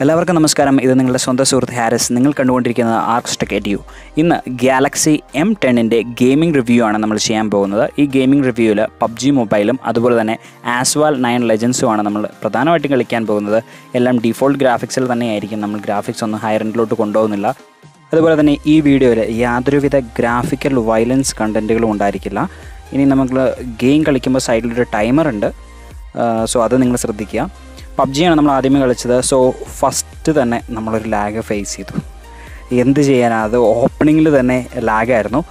എല്ലാവർക്കും നമസ്കാരം. ഇത് നിങ്ങളുടെ സ്വന്തം സുഹൃത്ത് ഹാരിസ്. നിങ്ങൾ കണ്ടുകൊണ്ടിരിക്കുന്നത് ആർക്സ് ടെക്. ഇന്ന് ഗാലക്സി M10ൻ്റെ ഗെയിമിംഗ് റിവ്യൂ ആണ് നമ്മൾ ചെയ്യാൻ പോകുന്നത്. ഈ ഗെയിമിംഗ് റിവ്യൂവിൽ PUBG മൊബൈലും അതുപോലെ തന്നെ Asphalt 9 ലെജൻസുമാണ് നമ്മൾ പ്രധാനമായിട്ടും കളിക്കാൻ പോകുന്നത്. എല്ലാം ഡിഫോൾട്ട് ഗ്രാഫിക്സിൽ തന്നെയായിരിക്കും. നമ്മൾ ഗ്രാഫിക്സ് ഒന്നും ഹയർ എൻഡിലോട്ട് കൊണ്ടുപോകുന്നില്ല. അതുപോലെ തന്നെ ഈ വീഡിയോയിൽ യാതൊരുവിധ ഗ്രാഫിക്കൽ വയലൻസ് കണ്ടൻറ്റുകളും ഉണ്ടായിരിക്കില്ല. ഇനി നമുക്ക് ഗെയിം കളിക്കുമ്പോൾ സൈഡിലൊരു ടൈമർ ഉണ്ട്. സോ അത് നിങ്ങൾ ശ്രദ്ധിക്കുക. PUBG ആണ് നമ്മൾ ആദ്യമേ കളിച്ചത്. സോ ഫസ്റ്റ് തന്നെ നമ്മളൊരു ലാഗ് ഫേസ് ചെയ്തു. എന്ത് ചെയ്യാനാണ്, അത് ഓപ്പണിങ്ങിൽ തന്നെ ലാഗായിരുന്നു.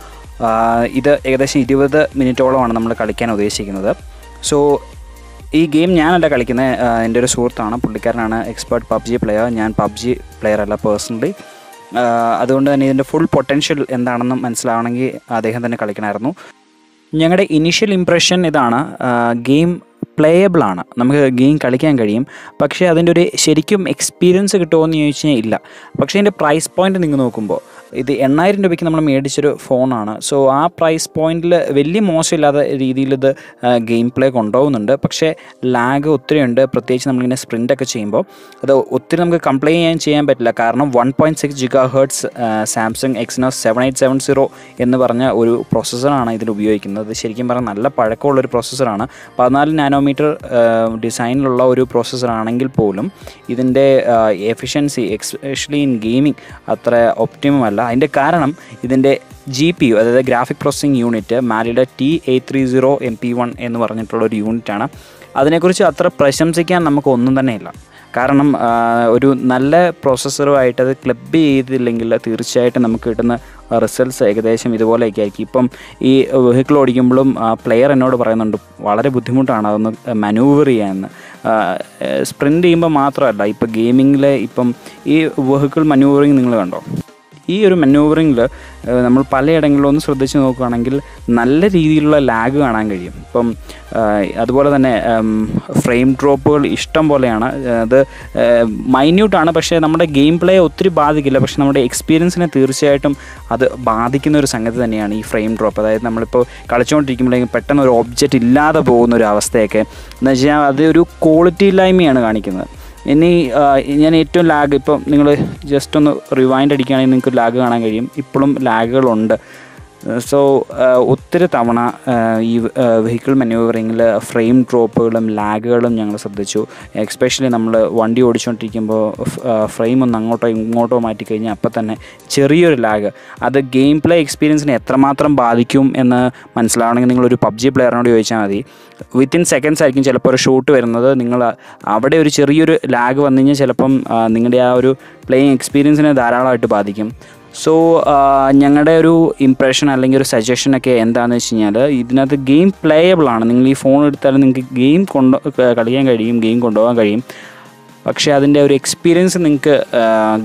ഇത് ഏകദേശം 20 മിനിറ്റോളമാണ് നമ്മൾ കളിക്കാൻ ഉദ്ദേശിക്കുന്നത്. സോ ഈ ഗെയിം ഞാനല്ല കളിക്കുന്നത്, എൻ്റെ ഒരു സുഹൃത്താണ്, പുള്ളിക്കാരനാണ് എക്സ്പേർട്ട് PUBG പ്ലെയർ. ഞാൻ PUBG പ്ലെയർ അല്ല പേഴ്സണലി. അതുകൊണ്ട് തന്നെ ഇതിൻ്റെ ഫുൾ പൊട്ടൻഷ്യൽ എന്താണെന്ന് മനസ്സിലാവണമെങ്കിൽ അദ്ദേഹം തന്നെ കളിക്കണമായിരുന്നു. ഞങ്ങളുടെ ഇനീഷ്യൽ ഇംപ്രഷൻ ഇതാണ്, ഗെയിം പ്ലേയബിളാണ്, നമുക്ക് ഗെയിം കളിക്കാൻ കഴിയും. പക്ഷേ അതിൻ്റെ ഒരു ശരിക്കും എക്സ്പീരിയൻസ് കിട്ടുമോ എന്ന് ചോദിച്ചു കഴിഞ്ഞാൽ ഇല്ല. പക്ഷേ ഇതിൻ്റെ പ്രൈസ് പോയിൻറ്റ് നിങ്ങൾ നോക്കുമ്പോൾ ഇത് 8000 രൂപയ്ക്ക് നമ്മൾ മേടിച്ചൊരു ഫോണാണ്. സോ ആ പ്രൈസ് പോയിൻറ്റിൽ വലിയ മോശമില്ലാത്ത രീതിയിൽ ഇത് ഗെയിം പ്ലേ കൊണ്ടുപോകുന്നുണ്ട്. പക്ഷേ ലാഗ് ഒത്തിരി ഉണ്ട്, പ്രത്യേകിച്ച് നമ്മളിങ്ങനെ സ്പ്രിൻ്റൊക്കെ ചെയ്യുമ്പോൾ അത് ഒത്തിരി നമുക്ക് കംപ്ലൈൻറ്റ് ചെയ്യാൻ പറ്റില്ല. കാരണം 1.6 GHz സാംസങ് Exynos 7870 എന്ന് പറഞ്ഞ ഒരു പ്രോസസ്സറാണ് ഇതിൽ ഉപയോഗിക്കുന്നത്. ശരിക്കും പറഞ്ഞാൽ നല്ല പഴക്കമുള്ളൊരു പ്രോസസ്സറാണ്. 14 നാനോമീറ്റർ ഡിസൈനിലുള്ള ഒരു പ്രോസസ്സറാണെങ്കിൽ പോലും ഇതിൻ്റെ എഫിഷ്യൻസി എസ്പെഷ്യലി ഇൻ ഗെയിമിംഗ് അത്ര ഒപ്റ്റിമം അല്ല. അതിൻ്റെ കാരണം ഇതിൻ്റെ GPU, അതായത് graphic processing unit, മാലിയുടെ T830 MP1 എന്ന് പറഞ്ഞിട്ടുള്ളൊരു യൂണിറ്റാണ്. അതിനെക്കുറിച്ച് അത്ര പ്രശംസിക്കാൻ നമുക്കൊന്നും തന്നെ ഇല്ല. കാരണം ഒരു നല്ല പ്രോസസ്സറുമായിട്ട് അത് ക്ലബ് ചെയ്തില്ലെങ്കിൽ തീർച്ചയായിട്ടും നമുക്ക് കിട്ടുന്ന റിസൾട്ട്സ് ഏകദേശം ഇതുപോലെയൊക്കെ ആയിരിക്കും. ഇപ്പം ഈ വെഹിക്കിൾ ഓടിക്കുമ്പോഴും പ്ലെയർ എന്നോട് പറയുന്നുണ്ട് വളരെ ബുദ്ധിമുട്ടാണ് അതൊന്ന് മാനൂവർ ചെയ്യാമെന്ന്. സ്പ്രിൻ്റ് ചെയ്യുമ്പോൾ മാത്രമല്ല, ഇപ്പോൾ ഗെയിമിങ്ങിൽ ഇപ്പം ഈ വെഹിക്കിൾ മാനൂവറിങ് നിങ്ങൾ കണ്ടോ? ഈ ഒരു മാനൂവറിങ്ങിൽ നമ്മൾ പലയിടങ്ങളിലും ഒന്ന് ശ്രദ്ധിച്ച് നോക്കുകയാണെങ്കിൽ നല്ല രീതിയിലുള്ള ലാഗ് കാണാൻ കഴിയും. ഇപ്പം അതുപോലെ തന്നെ ഫ്രെയിം ഡ്രോപ്പുകൾ ഇഷ്ടം പോലെയാണ്. അത് മൈന്യൂട്ടാണ്, പക്ഷേ നമ്മുടെ ഗെയിം പ്ലേ ഒത്തിരി ബാധിക്കില്ല. പക്ഷേ നമ്മുടെ എക്സ്പീരിയൻസിനെ തീർച്ചയായിട്ടും അത് ബാധിക്കുന്ന ഒരു സംഗതി തന്നെയാണ് ഈ ഫ്രെയിം ഡ്രോപ്പ്. അതായത് നമ്മളിപ്പോൾ കളിച്ചുകൊണ്ടിരിക്കുമ്പോഴേക്കും പെട്ടെന്ന് ഒരു ഒബ്ജക്റ്റ് ഇല്ലാതെ പോകുന്ന ഒരു അവസ്ഥയൊക്കെ എന്ന് വെച്ചാൽ അത് ഒരു ക്വാളിറ്റി ഇല്ലായ്മയാണ് കാണിക്കുന്നത്. ഇനി ഞാൻ ഏറ്റവും ലാഗ്, ഇപ്പം നിങ്ങൾ ജസ്റ്റ് ഒന്ന് റിവൈൻഡ് അടിക്കുകയാണെങ്കിൽ നിങ്ങൾക്ക് ലാഗ് കാണാൻ കഴിയും. ഇപ്പോഴും ലാഗുകളുണ്ട്. സോ ഒത്തിരി തവണ ഈ വെഹിക്കിൾ മാനൂവറിങ്ങിൽ ഫ്രെയിം ഡ്രോപ്പുകളും ലാഗുകളും ഞങ്ങൾ ശ്രദ്ധിച്ചു. എക്സ്പെഷ്യലി നമ്മൾ വണ്ടി ഓടിച്ചുകൊണ്ടിരിക്കുമ്പോൾ ഫ്രെയിം ഒന്ന് അങ്ങോട്ടോ ഇങ്ങോട്ടോ മാറ്റിക്കഴിഞ്ഞാൽ അപ്പം തന്നെ ചെറിയൊരു ലാഗ്. അത് ഗെയിം പ്ലേ എക്സ്പീരിയൻസിനെ എത്രമാത്രം ബാധിക്കും എന്ന് മനസ്സിലാവണമെങ്കിൽ നിങ്ങളൊരു PUBG പ്ലെയറിനോട് ചോദിച്ചാൽ മതി. വിത്തിൻ സെക്കൻഡ്സ് ആയിരിക്കും ചിലപ്പോൾ ഒരു ഷൂട്ട് വരുന്നത്. നിങ്ങൾ അവിടെ ഒരു ചെറിയൊരു ലാഗ് വന്നു കഴിഞ്ഞാൽ ചിലപ്പം നിങ്ങളുടെ ആ ഒരു പ്ലേയിങ് എക്സ്പീരിയൻസിനെ ധാരാളമായിട്ട് ബാധിക്കും. സോ ഞങ്ങളുടെ ഒരു ഇംപ്രഷൻ അല്ലെങ്കിൽ ഒരു സജഷനൊക്കെ എന്താണെന്ന് വെച്ച് കഴിഞ്ഞാൽ, ഇതിനകത്ത് ഗെയിം പ്ലേയബിളാണ്. നിങ്ങൾ ഈ ഫോൺ എടുത്താലും നിങ്ങൾക്ക് ഗെയിം കളിക്കാൻ കഴിയും, ഗെയിം കൊണ്ടുപോകാൻ കഴിയും. പക്ഷേ അതിൻ്റെ ഒരു എക്സ്പീരിയൻസ് നിങ്ങൾക്ക്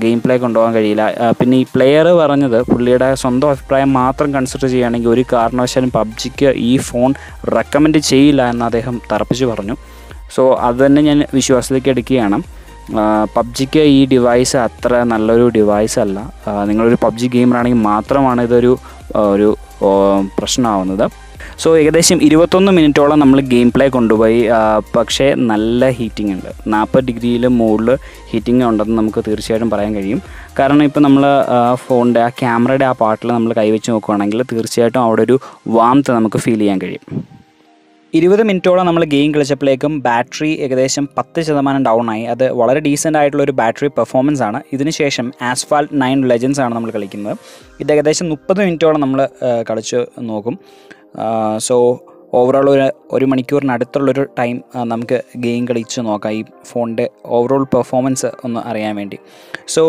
ഗെയിം പ്ലേ കൊണ്ടുപോകാൻ കഴിയില്ല. പിന്നെ ഈ പ്ലെയർ പറഞ്ഞത് പുള്ളിയുടെ സ്വന്തം അഭിപ്രായം മാത്രം കൺസിഡർ ചെയ്യുകയാണെങ്കിൽ ഒരു കാരണവശാലും PUBGക്ക് ഈ ഫോൺ റെക്കമെൻഡ് ചെയ്യില്ല എന്ന് അദ്ദേഹം തറപ്പിച്ച് പറഞ്ഞു. സോ അത് തന്നെ ഞാൻ വിശ്വാസത്തിലേക്ക് എടുക്കുകയാണ്. PUBGക്ക് ഈ ഡിവൈസ് അത്ര നല്ലൊരു ഡിവൈസ് അല്ല. നിങ്ങളൊരു PUBG ഗെയിമറാണെങ്കിൽ മാത്രമാണ് ഇതൊരു പ്രശ്നമാവുന്നത്. സോ ഏകദേശം 21 മിനിറ്റോളം നമ്മൾ ഗെയിം പ്ലേ കൊണ്ടുപോയി. പക്ഷേ നല്ല ഹീറ്റിംഗ് ഉണ്ട്, 40 ഡിഗ്രിയിൽ മുകളിൽ ഹീറ്റിംഗ് ഉണ്ടെന്ന് നമുക്ക് തീർച്ചയായിട്ടും പറയാൻ കഴിയും. കാരണം ഇപ്പോൾ നമ്മൾ ഫോണിൻ്റെ ആ ക്യാമറയുടെ ആ പാർട്ടിൽ നമ്മൾ കൈവച്ച് നോക്കുകയാണെങ്കിൽ തീർച്ചയായിട്ടും അവിടെ ഒരു വാംത്ത് നമുക്ക് ഫീൽ ചെയ്യാൻ കഴിയും. 20 മിനിറ്റോളം നമ്മൾ ഗെയിം കളിച്ചപ്പോഴേക്കും ബാറ്ററി ഏകദേശം 10% ഡൗൺ ആയി. അത് വളരെ ഡീസൻ്റ് ആയിട്ടുള്ളൊരു ബാറ്ററി പെർഫോമൻസ് ആണ്. ഇതിനുശേഷം Asphalt 9 ലെജൻസ് ആണ് നമ്മൾ കളിക്കുന്നത്. ഇത് ഏകദേശം 30 മിനിറ്റോളം നമ്മൾ കളിച്ച് നോക്കും. സോ ഓവറോൾ ഒരു മണിക്കൂറിനടുത്തുള്ളൊരു ടൈം നമുക്ക് ഗെയിം കളിച്ച് നോക്കാം, ഈ ഫോണിൻ്റെ ഓവറോൾ പെർഫോമൻസ് ഒന്ന് അറിയാൻ വേണ്ടി. സോ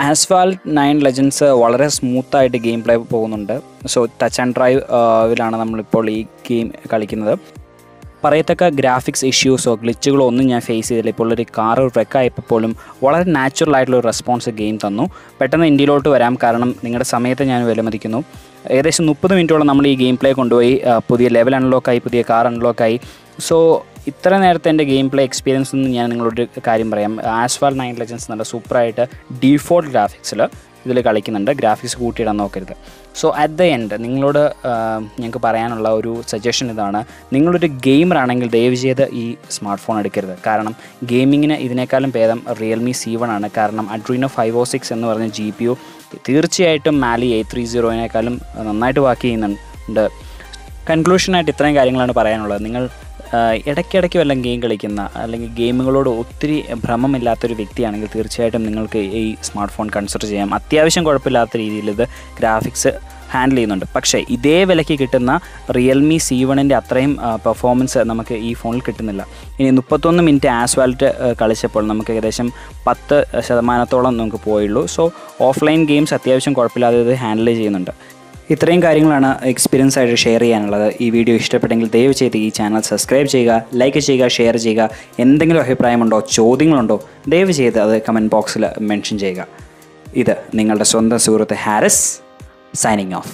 Asphalt 9 ലെജൻസ് വളരെ സ്മൂത്തായിട്ട് ഗെയിം പ്ലേ പോകുന്നുണ്ട്. സോ ടച്ച് ആൻഡ് ഡ്രൈവിലാണ് നമ്മളിപ്പോൾ ഈ ഗെയിം കളിക്കുന്നത്. പറയത്തക്ക ഗ്രാഫിക്സ് ഇഷ്യൂസോ ഗ്ലിച്ചുകളോ ഒന്നും ഞാൻ ഫേസ് ചെയ്തില്ല. ഇപ്പോൾ ഒരു കാർ റെക്കായപ്പോൾ പോലും വളരെ നാച്ചുറലായിട്ടുള്ളൊരു റെസ്പോൺസ് ഗെയിം തന്നു. പെട്ടെന്ന് ഇന്ത്യയിലോട്ട് വരാം, കാരണം നിങ്ങളുടെ സമയത്തെ ഞാൻ വിലമതിക്കുന്നു. ഏകദേശം 30 മിനിറ്റോളം നമ്മൾ ഈ ഗെയിം പ്ലേ കൊണ്ടുപോയി. പുതിയ ലെവൽ അൺലോക്കായി, പുതിയ കാർ അൺലോക്കായി. സോ ഇത്ര നേരത്തെ എൻ്റെ ഗെയിം പ്ലേ എക്സ്പീരിയൻസ് എന്ന് ഞാൻ നിങ്ങളൊരു കാര്യം പറയാം. Asphalt 9 ലെജൻസ് നല്ല സൂപ്പറായിട്ട് ഡീഫോൾട്ട് ഗ്രാഫിക്സിൽ ഇതിൽ കളിക്കുന്നുണ്ട്. ഗ്രാഫിക്സ് കൂട്ടിയിടാൻ നോക്കരുത്. സോ അറ്റ് ദ എൻഡ് നിങ്ങളോട് ഞങ്ങൾക്ക് പറയാനുള്ള ഒരു സജഷൻ ഇതാണ്: നിങ്ങളൊരു ഗെയിമർ ആണെങ്കിൽ ദയവ് ചെയ്ത് ഈ സ്മാർട്ട് ഫോൺ എടുക്കരുത്. കാരണം ഗെയിമിങ്ങിന് ഇതിനേക്കാളും ഭേദം റിയൽമി C1 ആണ്. കാരണം Adreno 506 എന്ന് പറഞ്ഞ GPU തീർച്ചയായിട്ടും മാലി 830 നന്നായിട്ട് വർക്ക് ചെയ്യുന്നുണ്ട്. കൺക്ലൂഷനായിട്ട് ഇത്രയും കാര്യങ്ങളാണ് പറയാനുള്ളത്. നിങ്ങൾ ഇടയ്ക്കിടയ്ക്ക് വല്ല ഗെയിം കളിക്കുന്ന അല്ലെങ്കിൽ ഗെയിമുകളോട് ഒത്തിരി ഭ്രമമില്ലാത്തൊരു വ്യക്തിയാണെങ്കിൽ തീർച്ചയായിട്ടും നിങ്ങൾക്ക് ഈ സ്മാർട്ട് ഫോൺ കൺസിഡർ ചെയ്യാം. അത്യാവശ്യം കുഴപ്പമില്ലാത്ത രീതിയിൽ ഇത് ഗ്രാഫിക്സ് ഹാൻഡിൽ ചെയ്യുന്നുണ്ട്. പക്ഷേ ഇതേ വിലയ്ക്ക് കിട്ടുന്ന റിയൽമി C1 അത്രയും പെർഫോമൻസ് നമുക്ക് ഈ ഫോണിൽ കിട്ടുന്നില്ല. ഇനി 31 മിനിറ്റ് ആസ്ഫാൾട്ട് കളിച്ചപ്പോൾ നമുക്ക് ഏകദേശം 10% നമുക്ക് പോയുള്ളൂ. സോ ഓഫ്ലൈൻ ഗെയിംസ് അത്യാവശ്യം കുഴപ്പമില്ലാതെ ഇത് ഹാൻഡിൽ ചെയ്യുന്നുണ്ട്. ഇത്രയും കാര്യങ്ങളാണ് എക്സ്പീരിയൻസ് ആയിട്ട് ഷെയർ ചെയ്യാനുള്ളത്. ഈ വീഡിയോ ഇഷ്ടപ്പെട്ടെങ്കിൽ ദയവ് ചെയ്ത് ഈ ചാനൽ സബ്സ്ക്രൈബ് ചെയ്യുക, ലൈക്ക് ചെയ്യുക, ഷെയർ ചെയ്യുക. എന്തെങ്കിലും അഭിപ്രായമുണ്ടോ, ചോദ്യങ്ങളുണ്ടോ, ദയവ് ചെയ്ത് അത് കമൻറ്റ് ബോക്സിൽ മെൻഷൻ ചെയ്യുക. ഇത് നിങ്ങളുടെ സ്വന്തം സുഹൃത്ത് ഹാരിസ് സൈനിങ് ഓഫ്.